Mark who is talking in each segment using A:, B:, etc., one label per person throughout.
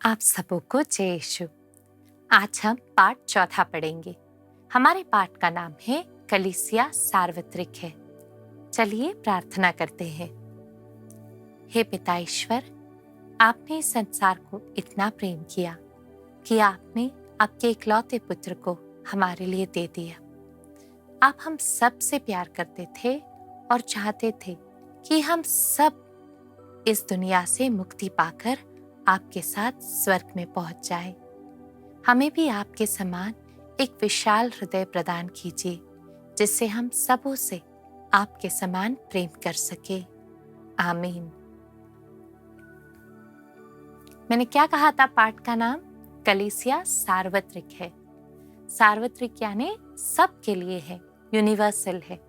A: आप सबको जय यीशु। आज हम पाठ चौथा पढ़ेंगे। हमारे पाठ का नाम है कलीसिया सार्वत्रिक है। चलिए प्रार्थना करते हैं। हे पिता ईश्वर, आपने इस संसार को इतना प्रेम किया कि आपने आपके इकलौते पुत्र को हमारे लिए दे दिया। आप हम सब से प्यार करते थे और चाहते थे कि हम सब इस दुनिया से मुक्ति पाकर आपके साथ स्वर्ग में पहुंच जाए। हमें भी आपके समान एक विशाल हृदय प्रदान कीजिए, जिससे हम सबों से आपके समान प्रेम कर सके। आमीन। मैंने क्या कहा था? पाठ का नाम कलीसिया सार्वत्रिक है। सार्वत्रिक यानी सबके लिए है, यूनिवर्सल है।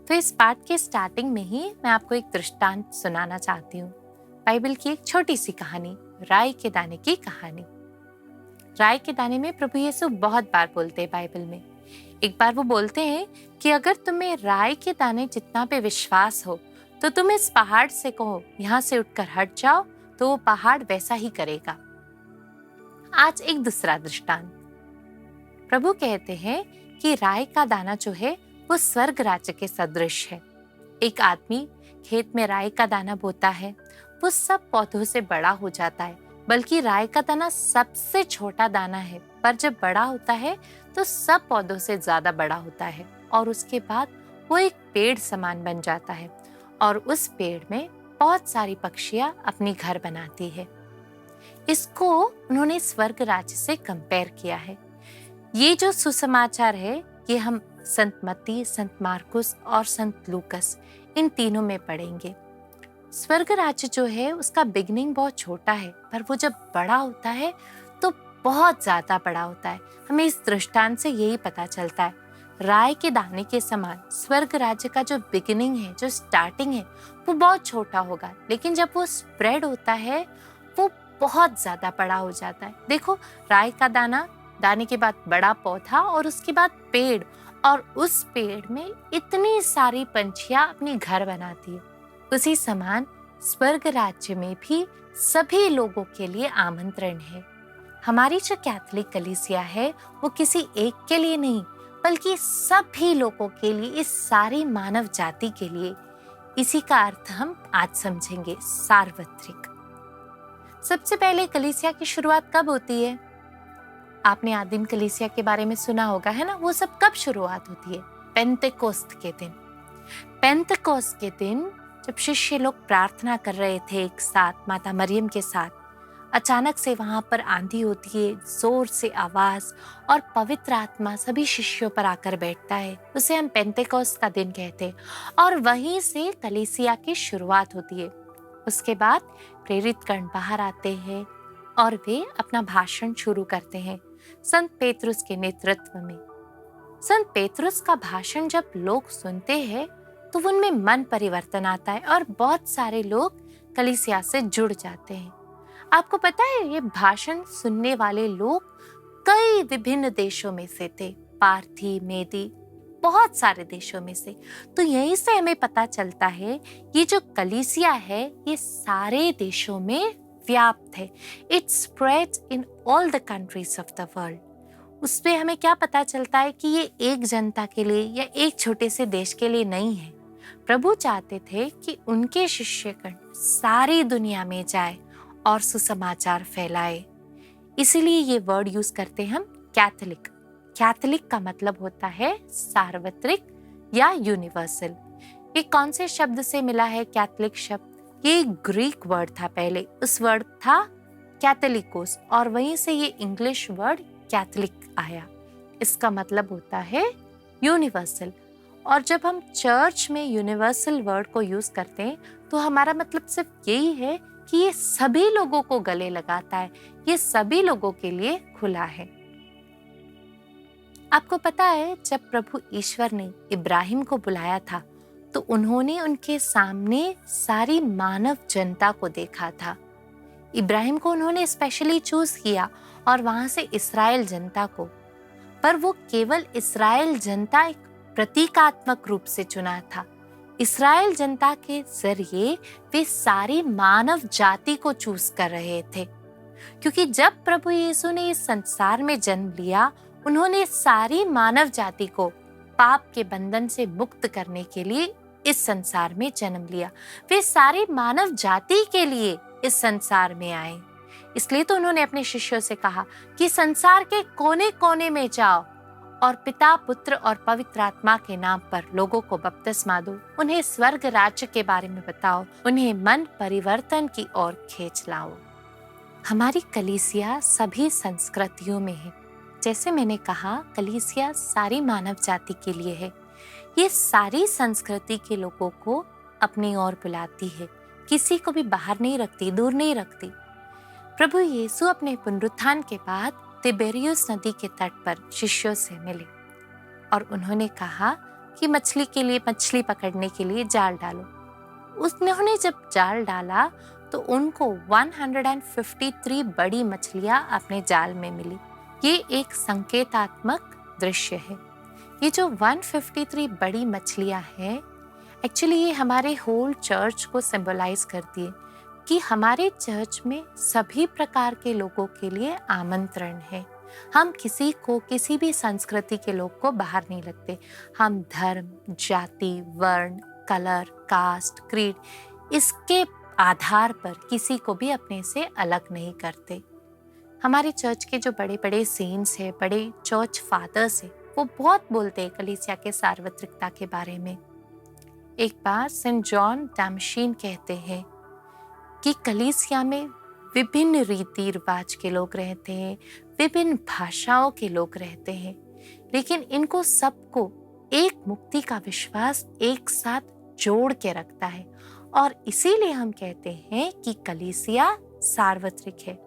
A: तो इस पाठ के स्टार्टिंग में ही मैं आपको एक दृष्टांत सुनाना चाहती हूँ। बाइबल की एक छोटी सी कहानी, राई के दाने की कहानी। राई के दाने में प्रभु यीशु बहुत बार बोलते हैं बाइबल में। एक बार वो बोलते हैं कि अगर तुम्हें राई के दाने जितना पे विश्वास हो तो तुम इस पहाड़ से कहो यहाँ से उठकर हट जाओ, तो वो पहाड़ वैसा ही करेगा। आज एक दूसरा दृष्टांत। प्रभु कहते हैं कि राई का दाना जो है वो स्वर्ग राज्य के सदृश है। एक आदमी खेत में राई का दाना बोता है, वो सब पौधों से बड़ा हो जाता है, बल्कि राई का दाना सबसे छोटा दाना है, पर जब बड़ा होता है तो सब पौधों से ज्यादा बड़ा होता है और उसके बाद वो एक पेड़ समान बन जाता है और उस पेड़ में बहुत सारी पक्षियां अपनी घर बनाती है। इसको उन्होंने स्वर्ग राज्य से कंपेयर किया है। ये जो सुसमाचार है ये हम संत मत्ती, संत मार्कुस और संत लूकस इन तीनों में पढ़ेंगे। स्वर्ग राज्य जो है उसका बिगिनिंग बहुत छोटा है, पर वो जब बड़ा होता है तो बहुत ज्यादा बड़ा होता है। हमें इस दृष्टांत से यही पता चलता है। राई के दाने के समान स्वर्ग राज्य का जो बिगिनिंग है, जो स्टार्टिंग है, वो बहुत छोटा होगा, लेकिन जब वो स्प्रेड होता है वो बहुत ज्यादा बड़ा हो जाता है। देखो, राई का दाना, दाने के बाद बड़ा पौधा और उसके बाद पेड़, और उस पेड़ में इतनी सारी पंछियां अपनी घर बनाती है। उसी समान स्वर्ग राज्य में भी सभी लोगों के लिए आमंत्रण है। हमारी जो कैथोलिक कलीसिया है वो किसी एक के लिए नहीं, बल्कि सभी लोगों के लिए, इस सारी मानव जाति के लिए। इसी का अर्थ हम आज समझेंगे, सार्वत्रिक। सबसे पहले कलीसिया की शुरुआत कब होती है? आपने आदिम कलीसिया के बारे में सुना होगा, है ना? वो सब कब शुरुआत होती है? पेंतेकोस्त के दिन। पेंतेकोस्त के दिन जब शिष्य लोग प्रार्थना कर रहे थे एक साथ माता मरियम के साथ, अचानक से वहां पर आंधी होती है, जोर से आवाज, और पवित्र आत्मा सभी शिष्यों पर आकर बैठता है। उसे हम पेंतेकोस्त का दिन कहते हैं और वहीं से कलीसिया की शुरुआत होती है। उसके बाद प्रेरित गण बाहर आते हैं और वे अपना भाषण शुरू करते हैं संत पेतरुस के नेतृत्व में। संत पेतरुस का भाषण जब लोग सुनते हैं तो उनमें मन परिवर्तन आता है और बहुत सारे लोग कलीसिया से जुड़ जाते हैं। आपको पता है, ये भाषण सुनने वाले लोग कई विभिन्न देशों में से थे, पारथी, मेदी, बहुत सारे देशों में से। तो यहीं से हमें पता चलता है ये जो कलीसिया है ये सारे देशों में व्याप्त है। It spreads in all the countries of the world. उसपे हमें क्या पता चलता है कि ये एक जनता के लिए या एक छोटे से देश के लिए नहीं है। प्रभु चाहते थे कि उनके शिष्यगण सारी दुनिया में जाए और सुसमाचार फैलाए। इसीलिए ये वर्ड यूज करते हैं हम, कैथोलिक। कैथोलिक का मतलब होता है सार्वत्रिक या यूनिवर्सल। ये कौन से शब्द से मिला है कैथोलिक शब्द? ये ग्रीक वर्ड था पहले, उस वर्ड था कैथोलिकोस, और वहीं से ये इंग्लिश वर्ड कैथोलिक आया। इसका मतलब होता है यूनिवर्सल। और जब हम चर्च में यूनिवर्सल वर्ड को यूज करते हैं तो हमारा मतलब सिर्फ यही है कि ये सभी लोगों को गले लगाता है, ये सभी लोगों के लिए खुला है। आपको पता है, जब प्रभु ईश्वर ने इब्राहिम को बुलाया था तो उन्होंने उनके सामने सारी मानव जनता को देखा था। इब्राहिम को उन्होंने स्पेशली चूज किया और वहां से इस्राएल जनता को, पर वो केवल इस्राएल जनता एक प्रतीकात्मक रूप से चुना था। इस्राएल जनता के जरिए वे सारी मानव जाति को चूज कर रहे थे। क्योंकि जब प्रभु यीशु ने इस संसार में जन्म लिया, उन्होंने सारी मानव जाति को पाप के बंधन से मुक्त करने के लिए इस संसार में जन्म लिया। वे सारी मानव जाति के लिए इस संसार में आए। इसलिए तो उन्होंने अपने शिष्यों से कहा कि संसार के कोने कोने में जाओ और पिता, पुत्र और पवित्र आत्मा के नाम पर लोगों को बपतिस्मा दो, उन्हें स्वर्ग राज्य के बारे में बताओ, उन्हें मन परिवर्तन की ओर खींच लाओ। हमारी कलीसिया सभी संस्कृतियों में है। जैसे मैंने कहा, कलीसिया सारी मानव जाति के लिए है। ये सारी संस्कृति के लोगों को अपनी ओर बुलाती है, किसी को भी बाहर नहीं रखती, दूर नहीं रखती। प्रभु यीशु अपने पुनरुत्थान के बाद तिबेरियुस नदी के तट पर शिष्यों से मिले और उन्होंने कहा कि मछली पकड़ने के लिए जाल डालो। उन्होंने जब जाल डाला तो उनको 153 बड़ी मछलियां अपने जाल में मिली। ये एक संकेतात्मक दृश्य है। ये जो 153 बड़ी मछलियां हैं, एक्चुअली ये हमारे होल चर्च को सिंबलाइज करती है कि हमारे चर्च में सभी प्रकार के लोगों के लिए आमंत्रण है। हम किसी को, किसी भी संस्कृति के लोग को बाहर नहीं रखते। हम धर्म, जाति, वर्ण, कलर, कास्ट, क्रीड इसके आधार पर किसी को भी अपने से अलग नहीं करते। हमारे चर्च के जो बड़े बड़े सेंट्स हैं, बड़े चर्च फादर्स हैं, वो बहुत बोलते हैं कलीसिया के सार्वत्रिकता के बारे में। एक बार सेंट जॉन डैमशीन कहते हैं कि कलीसिया में विभिन्न रीति रिवाज के लोग रहते हैं, विभिन्न भाषाओं के लोग रहते हैं, लेकिन इनको सबको एक मुक्ति का विश्वास एक साथ जोड़ के रखता है और इसीलिए हम कहते हैं कि कलीसिया सार्वत्रिक है।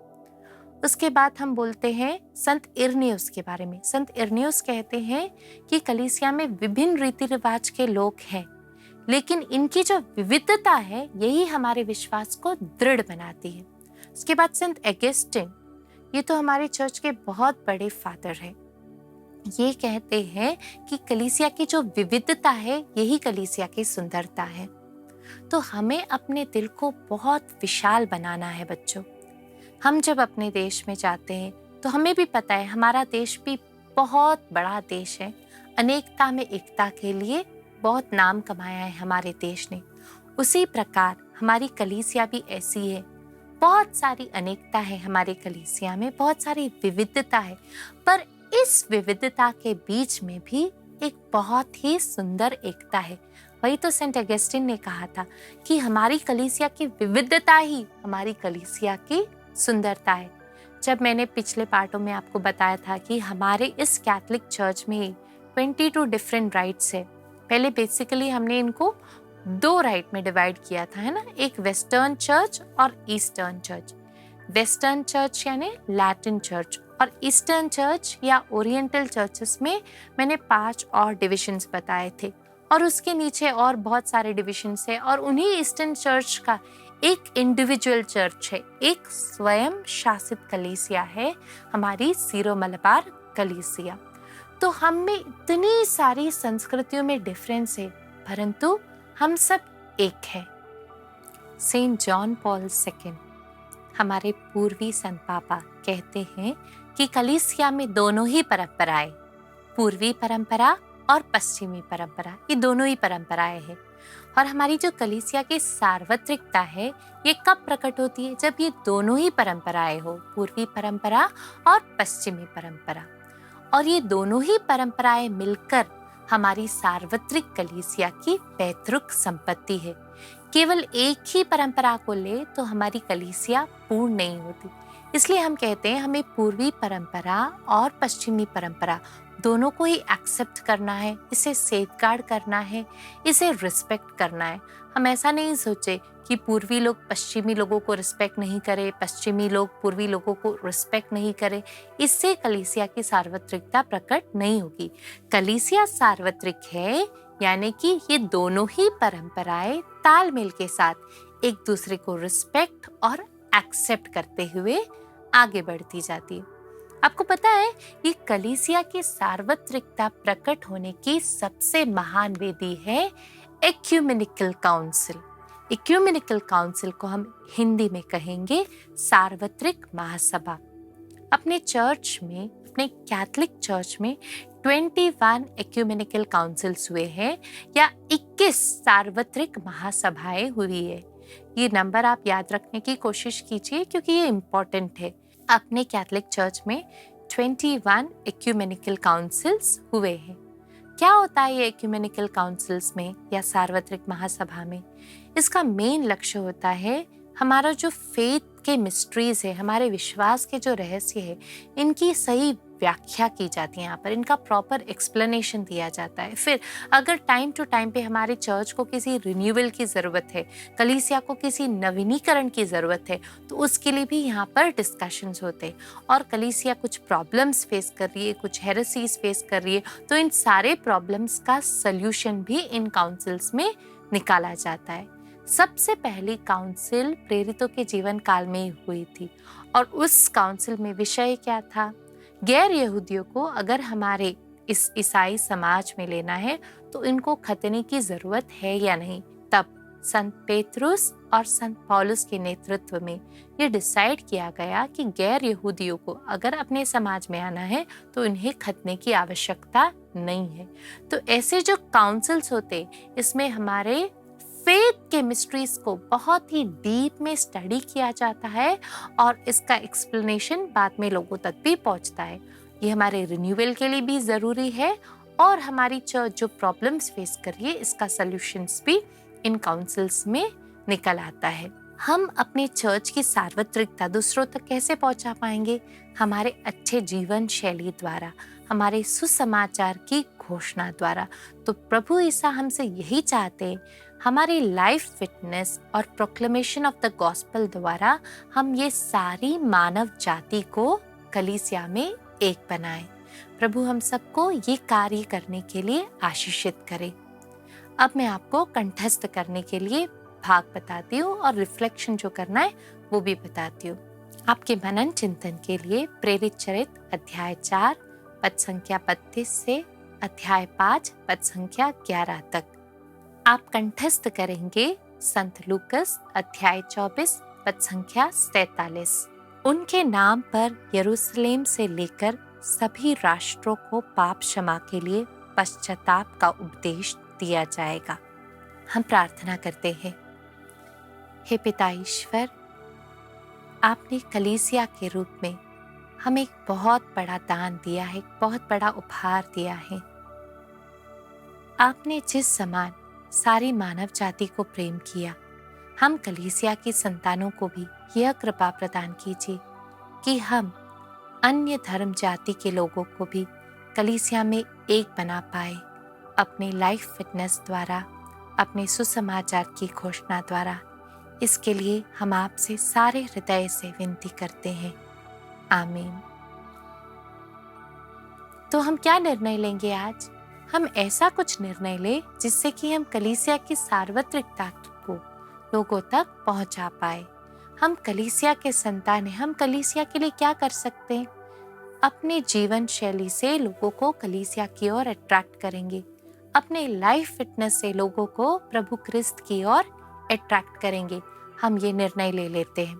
A: उसके बाद हम बोलते हैं संत इरनियुस के बारे में। संत इरनियुस कहते हैं कि कलीसिया में विभिन्न रीति रिवाज के लोग हैं, लेकिन इनकी जो विविधता है यही हमारे विश्वास को दृढ़ बनाती है। उसके बाद संत ऑगस्टीन, ये तो हमारे चर्च के बहुत बड़े फादर हैं, ये कहते हैं कि कलीसिया की जो विविधता है यही कलीसिया की सुंदरता है। तो हमें अपने दिल को बहुत विशाल बनाना है बच्चों। हम जब अपने देश में जाते हैं तो हमें भी पता है हमारा देश भी बहुत बड़ा देश है। अनेकता में एकता के लिए बहुत नाम कमाया है हमारे देश ने। उसी प्रकार हमारी कलीसिया भी ऐसी है। बहुत सारी अनेकता है हमारे कलीसिया में, बहुत सारी विविधता है, पर इस विविधता के बीच में भी एक बहुत ही सुंदर एकता है। वही तो सेंट ऑगस्टीन ने कहा था कि हमारी कलीसिया की विविधता ही हमारी कलीसिया की सुंदरता है। जब मैंने पिछले पार्टों में आपको बताया था कि हमारे इस कैथोलिक चर्च में 22 डिफरेंट राइट्स है। पहले बेसिकली हमने इनको 2 राइट में डिवाइड किया था, है ना, एक वेस्टर्न चर्च और ईस्टर्न चर्च। वेस्टर्न चर्च यानी लैटिन चर्च और ईस्टर्न चर्च या ओरिएंटल चर्चेस में मैंने 5 और डिविजन्स बताए थे और उसके नीचे और बहुत सारे डिविजन्स है और उन्हीं ईस्टर्न चर्च का एक इंडिविजुअल चर्च है, एक स्वयं शासित कलीसिया है हमारी सीरो मलबार कलीसिया। तो हम में इतनी सारी संस्कृतियों में डिफरेंस है, परंतु हम सब एक है। सेंट जॉन पॉल II, हमारे पूर्वी संत पापा, कहते हैं कि कलीसिया में दोनों ही परंपराएं, पूर्वी परंपरा और पश्चिमी परंपरा, ये दोनों ही परंपराएं हैं। और हमारी जो कलीसिया की सार्वत्रिकता है ये कब प्रकट होती है? जब ये दोनों ही परंपराएं हो, पूर्वी परंपरा और पश्चिमी परंपरा, और ये दोनों ही परंपराएं मिलकर हमारी सार्वत्रिक कलीसिया की पैतृक संपत्ति है। केवल एक ही परंपरा को ले तो हमारी कलीसिया पूर्ण नहीं होती। इसलिए हम कहते हैं हमें पूर्वी परंपरा और पश्चिमी परंपरा दोनों को ही एक्सेप्ट करना है, इसे सेफगार्ड करना है, इसे रिस्पेक्ट करना है। हम ऐसा नहीं सोचे कि पूर्वी लोग पश्चिमी लोगों को रिस्पेक्ट नहीं करें, पश्चिमी लोग पूर्वी लोगों को रिस्पेक्ट नहीं करें। इससे कलीसिया की सार्वत्रिकता प्रकट नहीं होगी। कलीसिया सार्वत्रिक है यानी कि ये दोनों ही परंपराएं तालमेल के साथ एक दूसरे को रिस्पेक्ट और एक्सेप्ट करते हुए आगे बढ़ती जाती है। आपको पता है ये कलीसिया की सार्वत्रिकता प्रकट होने की सबसे महान वेदी है एक्यूमेनिकल काउंसिल। इक्यूमेनिकल काउंसिल को हम हिंदी में कहेंगे सार्वत्रिक महासभा। अपने चर्च में, अपने कैथोलिक चर्च में 21 इक्यूमेनिकल काउंसिल्स हुए हैं या 21 सार्वत्रिक महासभाएं हुई है। ये नंबर आप याद रखने की कोशिश कीजिए क्योंकि ये इम्पोर्टेंट है। अपने कैथोलिक चर्च में 21 इक्यूमेनिकल काउंसिल्स हुए हैं। क्या होता है ये इक्यूमेनिकल काउंसिल्स में या सार्वत्रिक महासभा में? इसका मेन लक्ष्य होता है हमारा जो फेथ के मिस्ट्रीज है, हमारे विश्वास के जो रहस्य है, इनकी सही व्याख्या की जाती है। यहाँ पर इनका प्रॉपर एक्सप्लेनेशन दिया जाता है। फिर अगर टाइम टू टाइम पे हमारे चर्च को किसी रिन्यूअल की ज़रूरत है, कलीसिया को किसी नवीनीकरण की ज़रूरत है, तो उसके लिए भी यहाँ पर डिस्कशंस होते हैं। और कलीसिया कुछ प्रॉब्लम्स फेस कर रही है, कुछ हेरेसीज फेस कर रही है, तो इन सारे प्रॉब्लम्स का सल्यूशन भी इन काउंसिल्स में निकाला जाता है। सबसे पहली काउंसिल प्रेरितों के जीवन काल में हुई थी और उस काउंसिल में विषय क्या था? गैर यहूदियों को अगर हमारे इस ईसाई समाज में लेना है तो इनको खतने की जरूरत है या नहीं। तब संत पेतरुस और संत पौलुस के नेतृत्व में ये डिसाइड किया गया कि गैर यहूदियों को अगर अपने समाज में आना है तो इन्हें खतने की आवश्यकता नहीं है। तो ऐसे जो काउंसिल्स होते, इसमें हमारे फेथ के मिस्ट्रीज को बहुत ही डीप में स्टडी किया जाता है और इसका एक्सप्लेनेशन बाद में लोगों तक भी पहुंचता है। ये हमारे रिन्यूअल के लिए भी ज़रूरी है और हमारी चर्च जो प्रॉब्लम्स फेस कर रही है, इसका सॉल्यूशंस भी इन काउंसिल्स में निकल आता है। हम अपने चर्च की सार्वत्रिकता दूसरों तक कैसे पहुंचा पाएंगे? हमारे अच्छे जीवन शैली द्वारा, हमारे सुसमाचार की घोषणा द्वारा। तो प्रभु ईसा हमसे यही चाहते हैं, हमारी लाइफ फिटनेस और प्रोक्लेमेशन ऑफ द गॉस्पेल द्वारा हम ये सारी मानव जाति को कलीसिया में एक बनाएं। प्रभु हम सबको ये कार्य करने के लिए आशीषित करे। अब मैं आपको कंठस्थ करने के लिए भाग बताती हूँ और रिफ्लेक्शन जो करना है वो भी बताती हूँ। आपके मनन चिंतन के लिए प्रेरित चरित्र अध्याय 4 पद संख्या 32 से अध्याय 5 पद संख्या 11 तक आप कंठस्थ करेंगे संत लूकस अध्याय 24 पद संख्या 47। उनके नाम पर यरूशलेम से लेकर सभी राष्ट्रों को पाप क्षमा के लिए पश्चाताप का उपदेश दिया जाएगा। हम प्रार्थना करते हैं। हे पिता ईश्वर, आपने कलीसिया के रूप में हमें एक बहुत बड़ा दान दिया है, एक बहुत बड़ा उपहार दिया है। आपने जिस समान सारी मानव जाति को प्रेम किया, हम कलीसिया की संतानों को भी यह कृपा प्रदान कीजिए कि हम अन्य धर्म जाति के लोगों को भी कलीसिया में एक बना पाए, अपनी लाइफ फिटनेस द्वारा, अपने सुसमाचार की घोषणा द्वारा। इसके लिए हम आपसे सारे हृदय से विनती करते हैं। आमीन। तो हम क्या निर्णय लेंगे आज? हम ऐसा कुछ निर्णय ले जिससे कि हम कलीसिया की सार्वत्रिकता को लोगों तक पहुंचा पाए। हम कलीसिया के संतान हैं, हम कलीसिया के लिए क्या कर सकते हैं? अपने जीवन शैली से लोगों को कलीसिया की ओर अट्रैक्ट करेंगे, अपने लाइफ फिटनेस से लोगों को प्रभु क्रिस्त की ओर अट्रैक्ट करेंगे। हम ये निर्णय ले लेते हैं।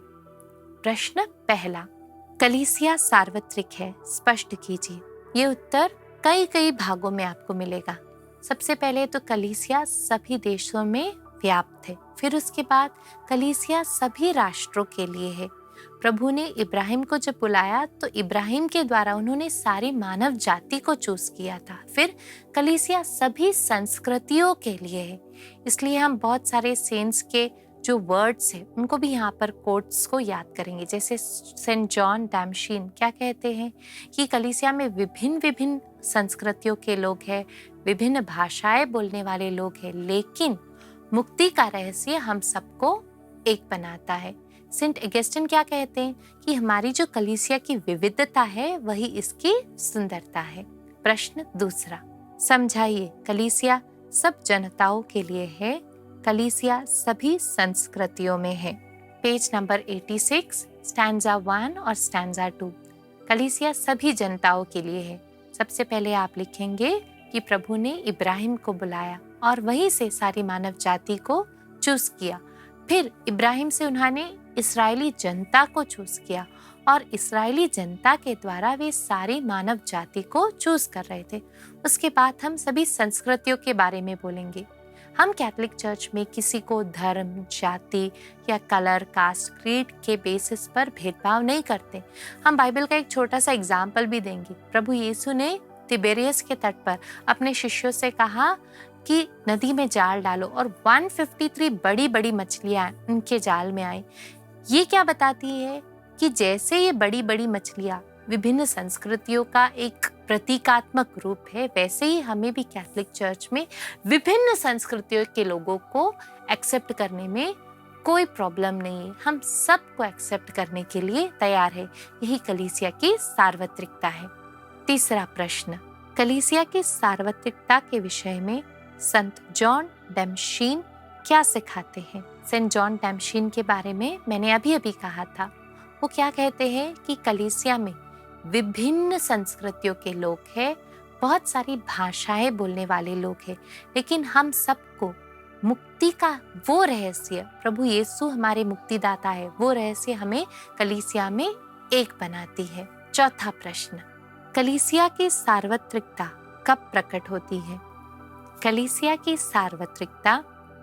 A: प्रश्न पहला, कलीसिया सार्वत्रिक है, स्पष्ट कीजिए। ये उत्तर कई भागों में आपको मिलेगा। सबसे पहले तो कलीसिया सभी देशों में व्याप्त है। फिर उसके बाद कलीसिया सभी राष्ट्रों के लिए है। प्रभु ने इब्राहिम को जब बुलाया तो इब्राहिम के द्वारा उन्होंने सारी मानव जाति को चूज किया था। फिर कलीसिया सभी संस्कृतियों के लिए है। इसलिए हम बहुत सारे सेंट्स के जो वर्ड्स हैं उनको भी यहाँ पर कोट्स को याद करेंगे। जैसे सेंट जॉन डैमशीन क्या कहते हैं कि कलीसिया में विभिन्न संस्कृतियों के लोग हैं, विभिन्न भाषाएं बोलने वाले लोग हैं, लेकिन मुक्ति का रहस्य हम सबको एक बनाता है। सेंट ऑगस्टिन क्या कहते हैं कि हमारी जो कलीसिया की विविधता है वही इसकी सुंदरता है। प्रश्न दूसरा, समझाइए। कलीसिया सब जनताओं के लिए है, कलीसिया सभी संस्कृतियों में है। पेज नंबर 86 स्टैंजा 1 और स्टैंजा 2। कलीसिया सभी जनताओं के लिए है। सबसे पहले आप लिखेंगे कि प्रभु ने इब्राहिम को बुलाया और वहीं से सारी मानव जाति को चूज किया। फिर इब्राहिम से उन्होंने इस्राएली जनता को चूज किया और इस्राएली जनता के द्वारा वे सारी मानव जाति को चूज कर रहे थे। उसके बाद हम सभी संस्कृतियों के बारे में बोलेंगे। हम कैथोलिक चर्च में किसी को धर्म, जाति या कलर, कास्ट, क्रीड के बेसिस पर भेदभाव नहीं करते। हम बाइबल का एक छोटा सा एग्जाम्पल भी देंगे। प्रभु यीशु ने तिबेरियस के तट पर अपने शिष्यों से कहा कि नदी में जाल डालो और 153 बड़ी बड़ी मछलियां उनके जाल में आई। ये क्या बताती है कि जैसे ये बड़ी बड़ी मछलियां विभिन्न संस्कृतियों का एक प्रतीकात्मक रूप है, वैसे ही हमें भी कैथोलिक चर्च में विभिन्न संस्कृतियों के लोगों को एक्सेप्ट करने में कोई प्रॉब्लम नहीं है। हम सबको एक्सेप्ट करने के लिए तैयार है। यही कलीसिया की सार्वत्रिकता है। तीसरा प्रश्न, कलीसिया की सार्वत्रिकता के विषय में संत जॉन डैमशीन क्या सिखाते हैं? सेंट जॉन डैमशीन के बारे में मैंने अभी अभी कहा था। वो क्या कहते हैं कि कलीसिया में विभिन्न संस्कृतियों के लोग हैं, बहुत सारी भाषाएं बोलने वाले लोग हैं, लेकिन हम सबको मुक्ति का वो रहस्य, प्रभु यीशु हमारे मुक्तिदाता है, वो रहस्य हमें कलीसिया में एक बनाती है। चौथा प्रश्न, कलीसिया की सार्वत्रिकता कब प्रकट होती है? कलीसिया की सार्वत्रिकता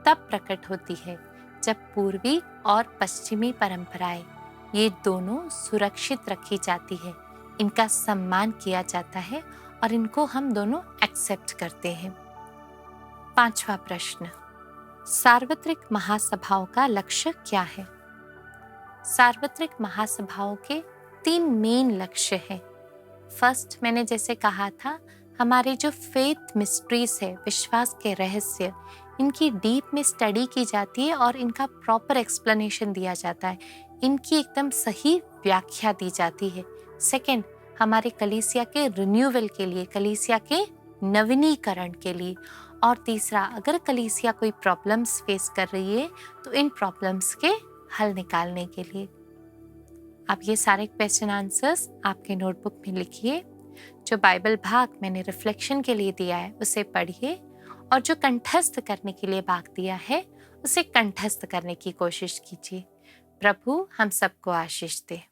A: तब प्रकट होती है जब पूर्वी और पश्चिमी परंपराएं ये दोनों सुरक्षित रखी जाती है, इनका सम्मान किया जाता है और इनको हम दोनों एक्सेप्ट करते हैं। पांचवा प्रश्न, सार्वत्रिक महासभाओं का लक्ष्य क्या है? सार्वत्रिक महासभाओं के 3 मेन लक्ष्य हैं। फर्स्ट, मैंने जैसे कहा था, हमारे जो फेथ मिस्ट्रीज है, विश्वास के रहस्य, इनकी डीप में स्टडी की जाती है और इनका प्रॉपर एक्सप्लेनेशन दिया जाता है, इनकी एकदम सही व्याख्या दी जाती है। सेकंड, हमारे कलीसिया के रिन्यूअल के लिए, कलीसिया के नवीनीकरण के लिए। और तीसरा, अगर कलीसिया कोई प्रॉब्लम्स फेस कर रही है तो इन प्रॉब्लम्स के हल निकालने के लिए। आप ये सारे क्वेश्चन आंसर्स आपके नोटबुक में लिखिए। जो बाइबल भाग मैंने रिफ्लेक्शन के लिए दिया है उसे पढ़िए और जो कंठस्थ करने के लिए भाग दिया है उसे कंठस्थ करने की कोशिश कीजिए। प्रभु हम सबको आशीष दे।